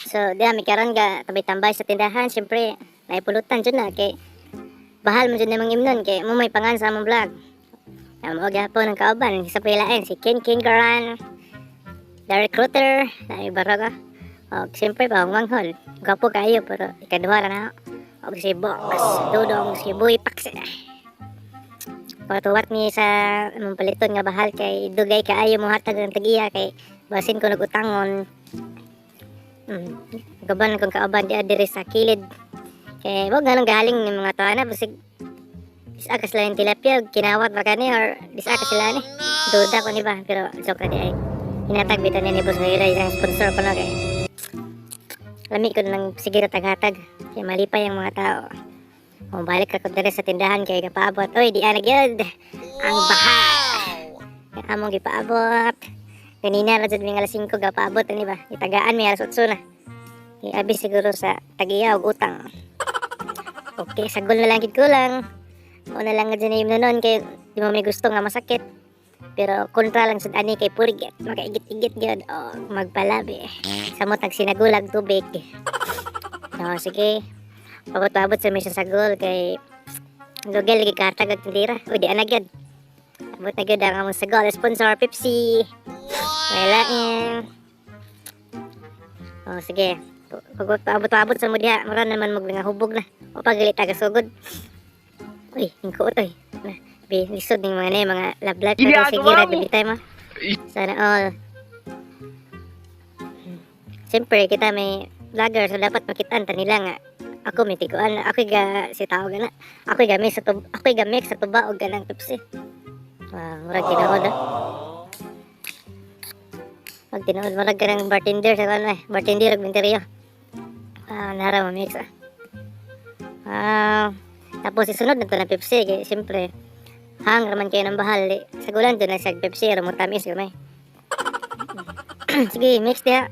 So diha mi karon ga tambay-tambay sa tindahan, syempre naipulutan jud na kay bahal mo jud namang imnon kay mo may pangan sa among vlog. Mo gyapon ang kauban sa pilain si Ken Karan, the recruiter, na ibaraga. Og syempre ba manghol. Gapo kayo pero ikaduha ra na. Og si Boss Dudong si Boy Pax. Patuwat mi sa among paliton nga bahal kay dugay kaayo mo hatag ng tagiya kay basin ko nagutangon. Gaban kong kauban di adiri sa kilid. Kay wag ganang galing ni mga taana basig disakas lang yung tilapia kinawat ba kani or disakas sila ni. Duda ko ni ba pero joke ra di ay. Hinatag bitan ni Boss Ray ang sponsor ko na kay. Lami ko nang sige ra taghatag kay malipay ang mga tao. Kung balik ka dere sa tindahan kay kapaabot, oy di ana gyud ang bahal. Among gipaabot. Kanina ra jud mi alas 5 gapaabot ani ba? Itagaan mi alas 8 na. Abi siguro sa tagiya og utang. Okay, sagol na lang gid ko lang. Una lang nga dyan yung noon kay di mo may gusto nga masakit. Pero kontra lang sa ani kay purget. Makaigit-igit gyud o magpalabi. Samot ang sinagulag tubig. No, sige. Pabot-abot sa may sagol kay lugel lagi kartag at tindira. O di ana gyud. Abot na gyud ang among sagol sponsor Pepsi. Wala oh sige. Pabot-abot sa mo diha, mura naman magnahubog na. O pagalit taga sugod. Uy, hingko utoy. Lisod ng mga love life na sige ra bibitay mo. Sana all. Siyempre kita may vlogger so dapat makitaan ta nila nga ako may tiguan ako ga si tao gana. Ako ga mix sa tuba og ganang Pepsi. Murag tinuod Pag tinuod murag ganang bartender sa ano bartender og menteryo. Nara mo mix tapos isunod na to na Pepsi kaya siyempre hang raman kayo ng bahal sa gulan doon na sa Pepsi ramon tamis gamay. Sige mix diha.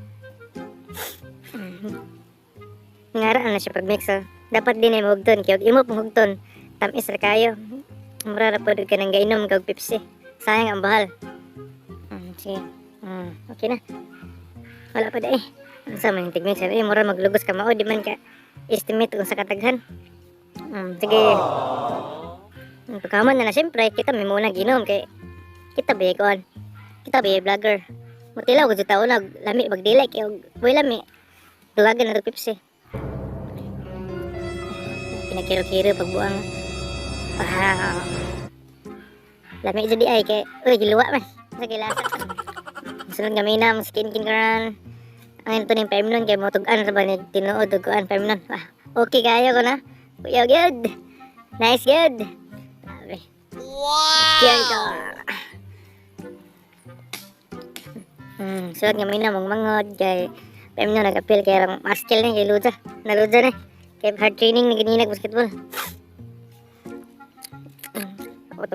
Ngaraan na siya pag mix dapat din ay mahugton kaya imo panghugton tamis ra kayo mura ra pud ka nang gainom kag Pepsi sayang ang bahal. Sige okay na wala pa dai sa may tigmix mura maglugos ka mao di man ka estimate kung sa kataghan. Sige. Pagkaman na siyempre, kita may muna ginom kay kita baygon. Kita bay vlogger. Mutilaw ko sa taon na lami magdilay kay boy lami. Duwagan na Pepsi. Pinakiro-kiro pagbuang. Lami jadi ay kay uy giluwa man. Sa gilasa. Sunod gamay na Ken Karan. Ang ito ning pemnon kay mo tug-an ra ba ni tinuod tug-an pemnon. Okay kayo ko na. Kuya good. Nice good. Wow. Kiyan ka. So nga may namang mangod kay pemno nag-appeal kay rang muscle na kay Luza. Naluza na. Kay hard training na gininag basketball.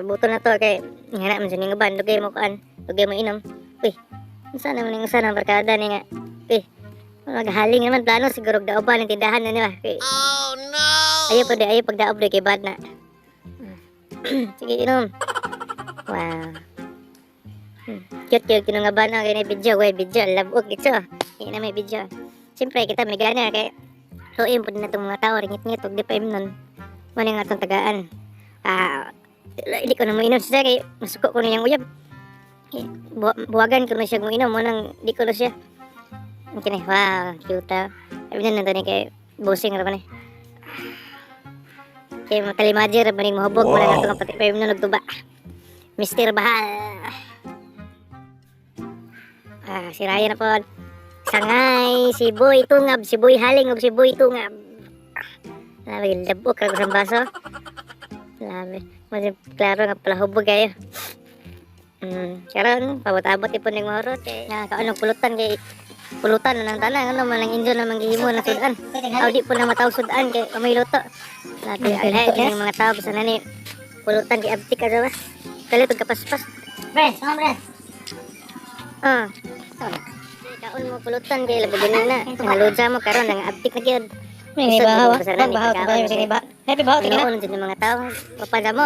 Buto na to kay ngana man sa ning uban dugay mo kuan, dugay mo inom. Uy. Unsa naman ning usa na barkada ni nga. Uy. Maghaling naman plano siguro daw ba ng tindahan na niya. Oh no. Ayo pagdaob kay bad na. Sige inom. Wow. Cute kinungaban ang kay video labog ito. Ina may video. Siyempre kita may gana kay tuim pud na tong mga tao ringit-ngit og di pa imnon. Mani nga atong tagaan. Hindi ko na mo inom siya kay masuko ko na yung uyab. Buwagan ko na siya mo inom mo nang di ko na siya. Okay, wow, cute Sabi na nandun kay busing ra ba ni. Kay matalimaji ra ba ning mahubog wala na itong pati pa yung nagtuba. Mr. Bahal. Si Ryan na po. Sangay, si Boy Tungab, si Boy Haling, si Boy Tungab. Labi, labok ra ko sa baso. Labi, mas klaro nga pala hubog kayo. Karon, pabot-abot ipon ng mahurot. Kaanong pulutan kay pulutan na ng tanan ano man ang injo na manggihimo na sudan. Aw di po na mataw sudan kay may luto. Lati ay yung mga tao sa nani pulutan kay abtik ka ba? Kalit og kapaspas. Pre, hombre. Kaon mo pulutan kay labi din na. Naludsa mo karon nga abtik na gyud. May bahaw sige ba. Happy bahaw tingnan. Kaon din mga tao. Papada mo.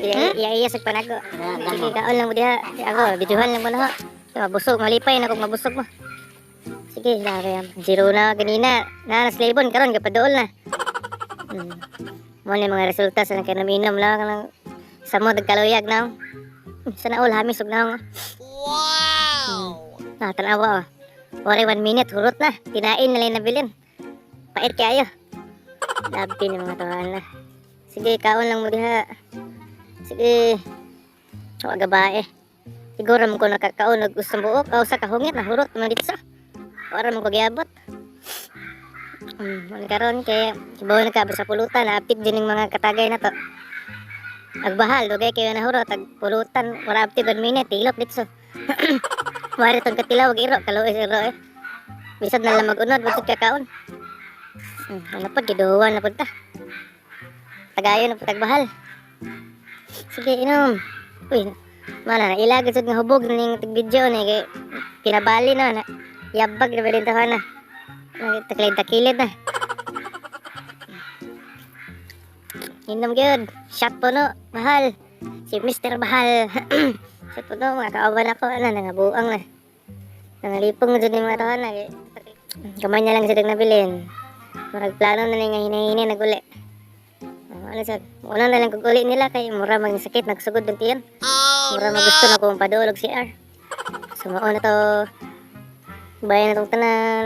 Iya sa panago. Sige kaon lang mo diha. Ako biduhan lang mo na ho. Mabusog malipay na kung mabusog mo. Sige, lari yan. Zero na ganina. Nanas libon, karon kapadool na. Mo ni mga resulta sa nagkanaminom lang ng samod nagkaluyag na. Sana all hamis ug na. Wow. Tanawa. Ore 1 minute hurot na. Tinain na lang nabilin. Pait kayo. Labi ni mga tawanan na. Sige, kaon lang mo diha. Sige. Huwag gabae. Siguro mo ko nakakaon og gustong buok o sa kahungit na hurot man dito sa. Para mo pagyabot. Karon kay kibaw na ka sa pulutan, apit din ng mga katagay na to. Agbahal, dugay kayo na hurot, ag pulutan, wala apit 1 minute, tilop dito. Wari tong katilaw, iro, kaluoy sa iro eh. Bisad na lang mag-unod, basod kakaon. Ano po, giduwan na po ta. Tagayon na po tagbahal. Sige, inom. Uy, mana na, ilagad sa nga hubog na yung tig-video na, kay pinabali na, yabag na balintahan na. Takilid-takilid na. Inom gyud. Shot po no. Bahal. Si Mr. Bahal. Shot po no. Mga kaawan ako. Nangabuang na. Nangalipong na dyan yung mga tahan na. Kamay niya lang siya nabilin. Maragplano na nga hinahini naguli. Ano siya? Una na lang kuguli nila kay mura magsakit. Nagsugod ng tiyan. Mura magusto na kung padulog si R. Sumuon na to. Bayan na itong tanan.